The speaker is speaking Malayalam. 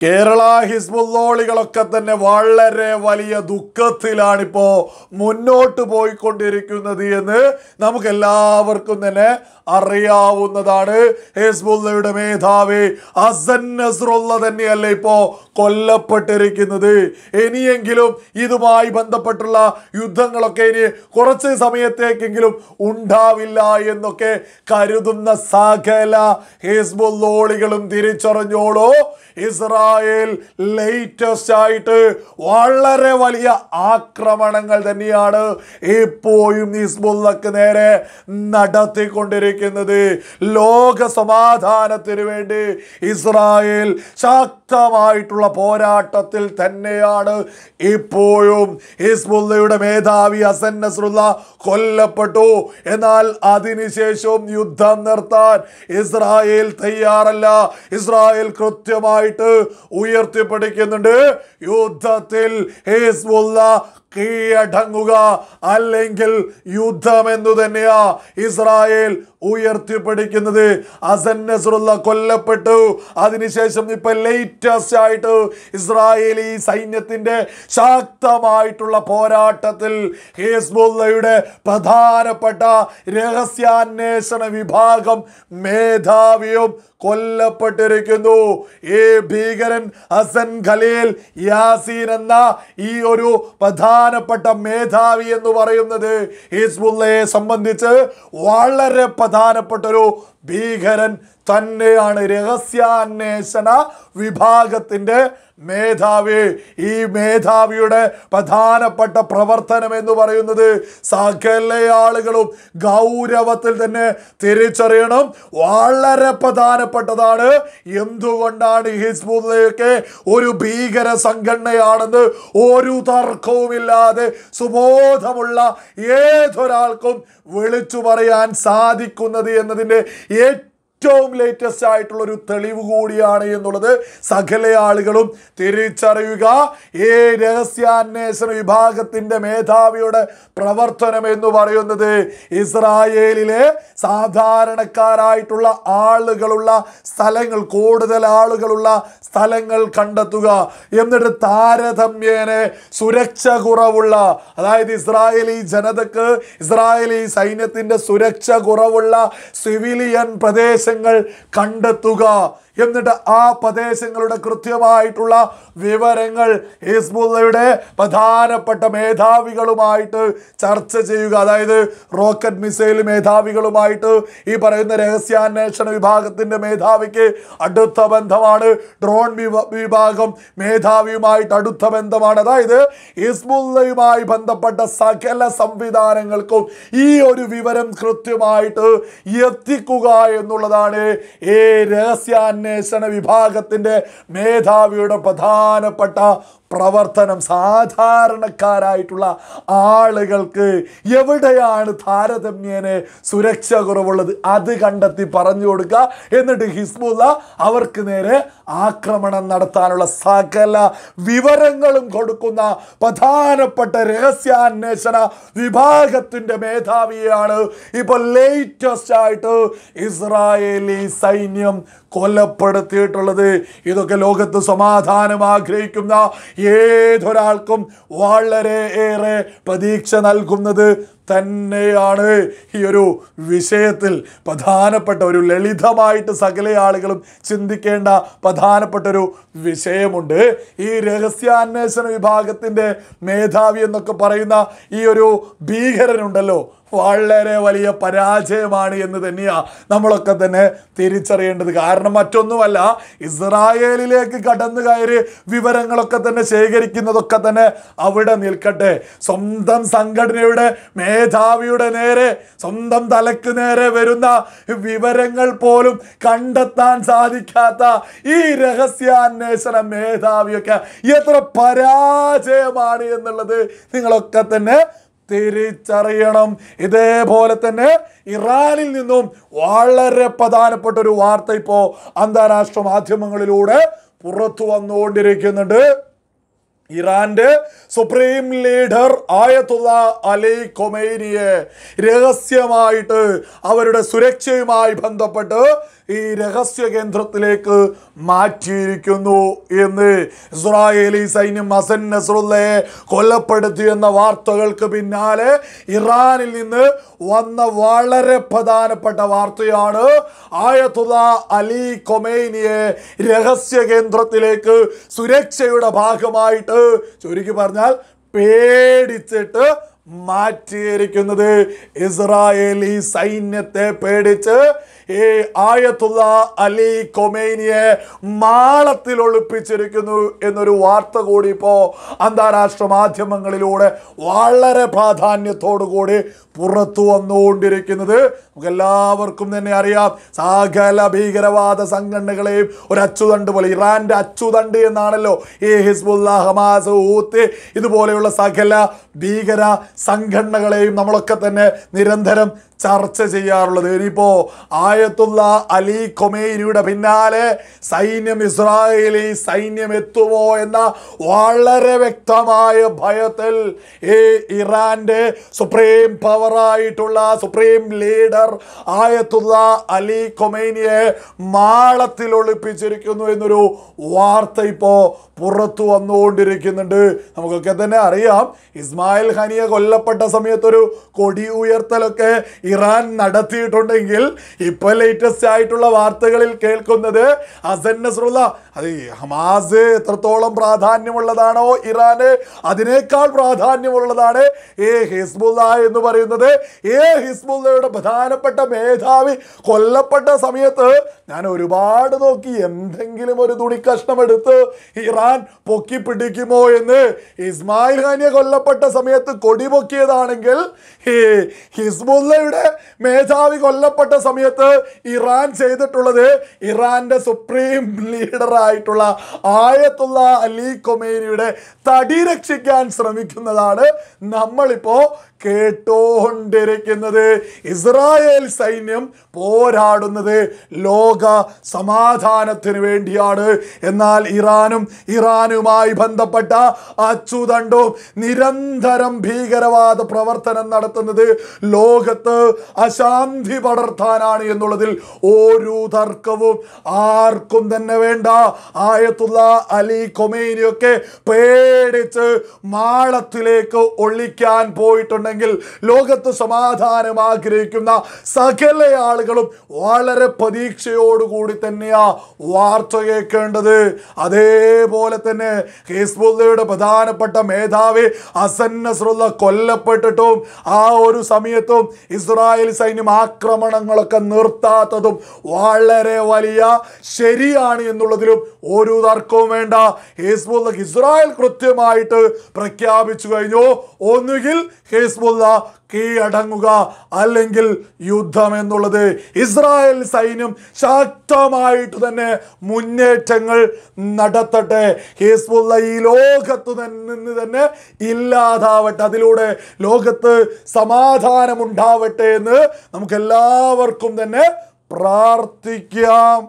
കേരള ഹിസ്ബുള്ളോളികളൊക്കെ തന്നെ വളരെ വലിയ ദുഃഖത്തിലാണിപ്പോ മുന്നോട്ട് പോയിക്കൊണ്ടിരിക്കുന്നത് എന്ന് നമുക്ക് എല്ലാവർക്കും തന്നെ അറിയാവുന്നതാണ്. ഹിസ്ബുള്ളയുടെ മേധാവി ഹസൻ നസ്രുള്ള തന്നെയല്ലേ ഇപ്പോ കൊല്ലപ്പെട്ടിരിക്കുന്നത്. ഇനിയെങ്കിലും ഇതുമായി ബന്ധപ്പെട്ടുള്ള യുദ്ധങ്ങളൊക്കെ ഇനി കുറച്ച് സമയത്തേക്കെങ്കിലും ഉണ്ടാവില്ല എന്നൊക്കെ കരുതുന്ന സകല ഹിസ്ബുള്ളോളികളും തിരിച്ചറിഞ്ഞോളൂ. ഇസ്രായേൽ ലേറ്റസ്റ്റ് ആയിട്ട് വളരെ വലിയ ആക്രമണങ്ങൾ തന്നെയാണ് ഇപ്പോഴും ഹിസ്ബുള്ളക്ക് നേരെ നടത്തിക്കൊണ്ടിരിക്കുന്നത്. ലോക സമാധാനത്തിന് വേണ്ടി ഇസ്രായേൽ ശക്തമായിട്ടുള്ള പോരാട്ടത്തിൽ തന്നെയാണ് ഇപ്പോഴും. ഹിസ്ബുള്ളയുടെ മേധാവി ഹസൻ നസ്രുള്ള കൊല്ലപ്പെട്ടു. എന്നാൽ അതിനുശേഷവും യുദ്ധം നിർത്താൻ ഇസ്രായേൽ തയ്യാറല്ല. ഇസ്രായേൽ കൃത്യമായി ഉയർത്തിപ്പിടിക്കുന്നുണ്ട്, യുദ്ധത്തിൽ ഹിസ്ബുള്ള കീഴടങ്ങുക അല്ലെങ്കിൽ യുദ്ധം എന്നു തന്നെയാ ഇസ്രായേൽ ഉയർത്തിപ്പിടിക്കുന്നത്. ഹസൻ നസ്രുള്ള കൊല്ലപ്പെട്ടു. അതിനുശേഷം ഇപ്പൊ ലേറ്റസ്റ്റ് ആയിട്ട് ഇസ്രായേലി സൈന്യത്തിന്റെ ശക്തമായിട്ടുള്ള പോരാട്ടത്തിൽ ഹിസ്ബുള്ളയുടെ പ്രധാനപ്പെട്ട രഹസ്യാന്വേഷണ വിഭാഗം മേധാവിയും കൊല്ലപ്പെട്ടിരിക്കുന്നു. ഈ ഭീകരൻ ഹസൻ ഖലീൽ യാസീൻ എന്ന ഈ ഒരു പ്രധാനപ്പെട്ട മേധാവി എന്ന് പറയുന്നത് ഹിസ്ബുള്ളയെ സംബന്ധിച്ച് വളരെ പ്രധാനപ്പെട്ടൊരു ഭീകരൻ തന്നെയാണ്. രഹസ്യാന്വേഷണ വിഭാഗത്തിന്റെ മേധാവി. ഈ മേധാവിയുടെ പ്രധാനപ്പെട്ട പ്രവർത്തനം എന്ന് പറയുന്നത് സകല ആളുകളും ഗൗരവത്തിൽ തന്നെ തിരിച്ചറിയണം. വളരെ പ്രധാനപ്പെട്ടതാണ്. എന്തുകൊണ്ടാണ് ഹിസ്ബുള്ളയൊക്കെ ഒരു ഭീകര സംഘടനയാണെന്ന് ഒരു തർക്കവുമില്ലാതെ സുബോധമുള്ള ഏതൊരാൾക്കും വിളിച്ചു പറയാൻ സാധിക്കുന്നത് എന്നതിൻ്റെ ഏറ്റവും ലേറ്റസ്റ്റ് ആയിട്ടുള്ള ഒരു തെളിവ് കൂടിയാണ് എന്നുള്ളത് സകല ആളുകളും തിരിച്ചറിയുക. ഈ രഹസ്യാന്വേഷണ വിഭാഗത്തിന്റെ മേധാവിയുടെ പ്രവർത്തനം എന്ന് പറയുന്നത് ഇസ്രായേലിലെ സാധാരണക്കാരായിട്ടുള്ള ആളുകളുള്ള സ്ഥലങ്ങൾ, കൂടുതൽ ആളുകളുള്ള സ്ഥലങ്ങൾ കണ്ടെത്തുക, എന്നിട്ട് താരതമ്യേന സുരക്ഷ കുറവുള്ള, അതായത് ഇസ്രായേലി ജനതക്ക് ഇസ്രായേലി സൈന്യത്തിന്റെ സുരക്ഷ കുറവുള്ള സിവിലിയൻ പ്രദേശങ്ങൾ കണ്ടെത്തുക, എന്നിട്ട് ആ പ്രദേശങ്ങളുടെ കൃത്യമായിട്ടുള്ള വിവരങ്ങൾ ഹിസ്ബുള്ളയുടെ പ്രധാനപ്പെട്ട മേധാവികളുമായിട്ട് ചർച്ച ചെയ്യുക. അതായത് റോക്കറ്റ് മിസൈൽ മേധാവികളുമായിട്ട് ഈ പറയുന്ന രഹസ്യാന്വേഷണ വിഭാഗത്തിന്റെ മേധാവിക്ക് അടുത്ത ബന്ധമാണ്. ഡ്രോൺ വിഭാഗം മേധാവിയുമായിട്ട് അടുത്ത ബന്ധമാണ്. അതായത് ഹിസ്ബുള്ളയുമായി ബന്ധപ്പെട്ട സകല സംവിധാനങ്ങൾക്കും ഈ ഒരു വിവരം കൃത്യമായിട്ട് എത്തിക്കുക എന്നുള്ളതാണ് ഈ രഹസ്യാന്വേഷണ വിഭാഗത്തിന്റെ മേധാവിയുടെ പ്രധാനപ്പെട്ട പ്രവർത്തനം. സാധാരണക്കാരായിട്ടുള്ള ആളുകൾക്ക് എവിടെയാണ് താരതമ്യേന സുരക്ഷ കുറവുള്ളത് അത് കണ്ടെത്തി പറഞ്ഞു കൊടുക്കുക, എന്നിട്ട് ഹിസ്ബുള്ള അവർക്ക് നേരെ ആക്രമണം നടത്താനുള്ള സകല വിവരങ്ങളും കൊടുക്കുന്ന പ്രധാനപ്പെട്ട രഹസ്യാന്വേഷണ വിഭാഗത്തിന്റെ മേധാവിയാണ് ഇപ്പോൾ ലേറ്റസ്റ്റ് ആയിട്ട് ഇസ്രായേലി സൈന്യം കൊലപ്പെടുത്തിയിട്ടുള്ളത്. ഇതൊക്കെ ലോകത്ത് സമാധാനം ആഗ്രഹിക്കുന്ന ഏതൊരാൾക്കും വളരെ ഏറെ പ്രതീക്ഷ നൽകുന്നത് തന്നെയാണ്. ഈ ഒരു വിഷയത്തിൽ പ്രധാനപ്പെട്ട ഒരു ലളിതമായിട്ട് സകല ആളുകളും ചിന്തിക്കേണ്ട പ്രധാനപ്പെട്ട ഒരു വിഷയമുണ്ട്. ഈ രഹസ്യാന്വേഷണ വിഭാഗത്തിന്റെ മേധാവി എന്നൊക്കെ പറയുന്ന ഈ ഒരു ഭീകരനുണ്ടല്ലോ, വളരെ വലിയ പരാജയമാണ് എന്ന് തന്നെയാണ് നമ്മളൊക്കെ തന്നെ തിരിച്ചറിയേണ്ടത്. കാരണം മറ്റൊന്നുമല്ല, ഇസ്രായേലിലേക്ക് കടന്നു കയറി വിവരങ്ങളൊക്കെ തന്നെ ശേഖരിക്കുന്നതൊക്കെ തന്നെ അവിടെ നിൽക്കട്ടെ, സ്വന്തം സംഘടനയുടെ മേധാവിയുടെ നേരെ, സ്വന്തം തലക്ക് നേരെ വരുന്ന വിവരങ്ങൾ പോലും കണ്ടെത്താൻ സാധിക്കാത്ത ഈ രഹസ്യാന്വേഷണ മേധാവിയൊക്കെ എത്ര പരാജയമാണ് എന്നുള്ളത് നിങ്ങളൊക്കെ തന്നെ തിരിച്ചറിയണം. ഇതേപോലെ തന്നെ ഇറാനിൽ നിന്നും വളരെ പ്രധാനപ്പെട്ട ഒരു വാർത്ത ഇപ്പോൾ അന്താരാഷ്ട്ര മാധ്യമങ്ങളിലൂടെ പുറത്തു വന്നുകൊണ്ടിരിക്കുന്നുണ്ട്. ഇറാന്റെ സുപ്രീം ലീഡർ ആയത്തുള്ള അലി ഖൊമൈനിയെ രഹസ്യമായിട്ട് അവരുടെ സുരക്ഷയുമായി ബന്ധപ്പെട്ട് ഈ രഹസ്യ കേന്ദ്രത്തിലേക്ക് മാറ്റിയിരിക്കുന്നു എന്ന്. ഇസ്രായേലി സൈന്യം ഹസൻ നസ്രുള്ളയെ കൊലപ്പെടുത്തി എന്ന വാർത്തകൾക്ക് പിന്നാലെ ഇറാനിൽ നിന്ന് വന്ന വളരെ പ്രധാനപ്പെട്ട വാർത്തയാണ് ആയത്തുള്ള അലി ഖൊമൈനിയെ രഹസ്യ കേന്ദ്രത്തിലേക്ക് സുരക്ഷയുടെ ഭാഗമായിട്ട്, ചുരുക്കി പറഞ്ഞാൽ പേടിച്ചിട്ട് മാറ്റിയിരിക്കുന്നത്. ഇസ്രായേലി സൈന്യത്തെ പേടിച്ച് ഈ ആയത്തുള്ള അലി ഖൊമൈനിയെ മാളത്തിൽ ഒളിപ്പിച്ചിരിക്കുന്നു എന്നൊരു വാർത്ത കൂടി ഇപ്പോൾ അന്താരാഷ്ട്ര മാധ്യമങ്ങളിലൂടെ വളരെ പ്രാധാന്യത്തോടു കൂടി പുറത്തു വന്നുകൊണ്ടിരിക്കുന്നത് നമുക്കെല്ലാവർക്കും തന്നെ അറിയാം. സകല ഭീകരവാദ സംഘടനകളെയും ഒരു അച്ചുതണ്ട് പോലെ, ഇറാന്റെ അച്ചുതണ്ട് എന്നാണല്ലോ ഈ ഹിസ്ബുല്ല, ഹമാസ്, ഹൂത്തി ഇതുപോലെയുള്ള സകല ഭീകര സംഘടനകളെയും നമ്മളൊക്കെ തന്നെ നിരന്തരം ചർച്ച ചെയ്യാറുള്ളത്. ഇനിയിപ്പോ ആയത്തുള്ള അലി ഖൊമൈനിയുടെ പിന്നാലെ സൈന്യം, ഇസ്രായേലി സൈന്യം എത്തുമോ എന്ന വളരെ വ്യക്തമായ ഭയത്തിൽ ഈ ഇറാന്റെ സുപ്രീം പവറായിട്ടുള്ള സുപ്രീം ലീഡർ ആയത്തുള്ള അലി ഖൊമൈനിയെ മാളത്തിൽ ഒളിപ്പിച്ചിരിക്കുന്നു എന്നൊരു വാർത്ത ഇപ്പോൾ പുറത്തു വന്നുകൊണ്ടിരിക്കുന്നുണ്ട്. നമുക്കൊക്കെ തന്നെ അറിയാം, ഇസ്മായിൽ ഖനിയ കൊല്ലപ്പെട്ട സമയത്തൊരു കൊടി ഉയർത്തലൊക്കെ ഇറാൻ നടത്തിയിട്ടുണ്ടെങ്കിൽ ഇപ്പോൾ ലേറ്റസ്റ്റ് ആയിട്ടുള്ള വാർത്തകളിൽ കേൾക്കുന്നത് ഹസൻ നസ്രുള്ള, അത് ഹമാസ് എത്രത്തോളം പ്രാധാന്യമുള്ളതാണോ ഇറാന്, അതിനേക്കാൾ പ്രാധാന്യമുള്ളതാണ് ഈ ഹിസ്ബുള്ള എന്ന് പറയുന്നത്. ഈ ഹിസ്ബുള്ളയുടെ പ്രധാനപ്പെട്ട മേധാവി കൊല്ലപ്പെട്ട സമയത്ത് ഞാൻ ഒരുപാട് നോക്കി, എന്തെങ്കിലും ഒരു തുണിക്കഷ്ണം എടുത്ത് ഇറാൻ പൊക്കി പിടിക്കുമോ എന്ന്. ഇസ്മായിൽ ഖാനിയ കൊല്ലപ്പെട്ട സമയത്ത് കൊടി പൊക്കിയതാണെങ്കിൽ ഈ ഹിസ്ബുള്ളയുടെ മേധാവി കൊല്ലപ്പെട്ട സമയത്ത് ഇറാൻ ചെയ്തിട്ടുള്ളത് ഇറാന്റെ സുപ്രീം ലീഡറായിട്ടുള്ള ആയത്തുള്ള അലി ഖൊമൈനിയുടെ തടി രക്ഷിക്കാൻ ശ്രമിക്കുന്നതാണ് നമ്മളിപ്പോ കേട്ടോണ്ടിരിക്കുന്നത്. ഇസ്രായേൽ സൈന്യം പോരാടുന്നത് ലോക സമാധാനത്തിന് വേണ്ടിയാണ്. എന്നാൽ ഇറാനുമായി ബന്ധപ്പെട്ട അച്ചുതണ്ടും നിരന്തരം ഭീകരവാദ പ്രവർത്തനം നടത്തുന്നത് ലോകത്ത് അശാന്തി പടർത്താനാണ് എന്നുള്ളതിൽ ഒരു തർക്കവും ആർക്കും തന്നെ വേണ്ട. ആയത്തുള്ള അലി ഖൊമൈനിയൊക്കെ പേടിച്ച് മാളത്തിലേക്ക് ഒളിക്കാൻ പോയിട്ടുണ്ടെങ്കിൽ ലോകത്ത് സമാധാനം ആഗ്രഹിക്കുന്ന സകല ആളുകളും വളരെ പ്രതീക്ഷയോടുകൂടി തന്നെയാ വാർത്ത കേൾക്കേണ്ടത്. അതേപോലെ തന്നെ ഹിസ്ബുള്ളയുടെ പ്രധാനപ്പെട്ട മേധാവി ഹസൻ നസ്രുള്ള കൊല്ലപ്പെട്ടിട്ടും ആ ഒരു സമയത്തും ഇസ്രായേൽ സൈന്യം ആക്രമണങ്ങളൊക്കെ നിർത്താത്തതും വളരെ വലിയ ശരിയാണ് എന്നുള്ളതിലും ഒരു തർക്കവും വേണ്ട. ഹിസ്ബുള്ള ഇസ്രായേൽ കൃത്യമായിട്ട് പ്രഖ്യാപിച്ചു കഴിഞ്ഞു, ഒന്നുകിൽ ഹിസ്ബുള്ള കീഴടങ്ങുക അല്ലെങ്കിൽ യുദ്ധം എന്നുള്ളത്. ഇസ്രായേൽ സൈന്യം ശക്തമായിട്ട് തന്നെ മുന്നേറ്റങ്ങൾ നടത്തട്ടെ, ഹിസ്ബുള്ള ഈ ലോകത്ത് നിന്ന് തന്നെ ഇല്ലാതാവട്ടെ, അതിലൂടെ ലോകത്ത് സമാധാനം ഉണ്ടാവട്ടെ എന്ന് നമുക്കെല്ലാവർക്കും തന്നെ പ്രാർത്ഥിക്കാം.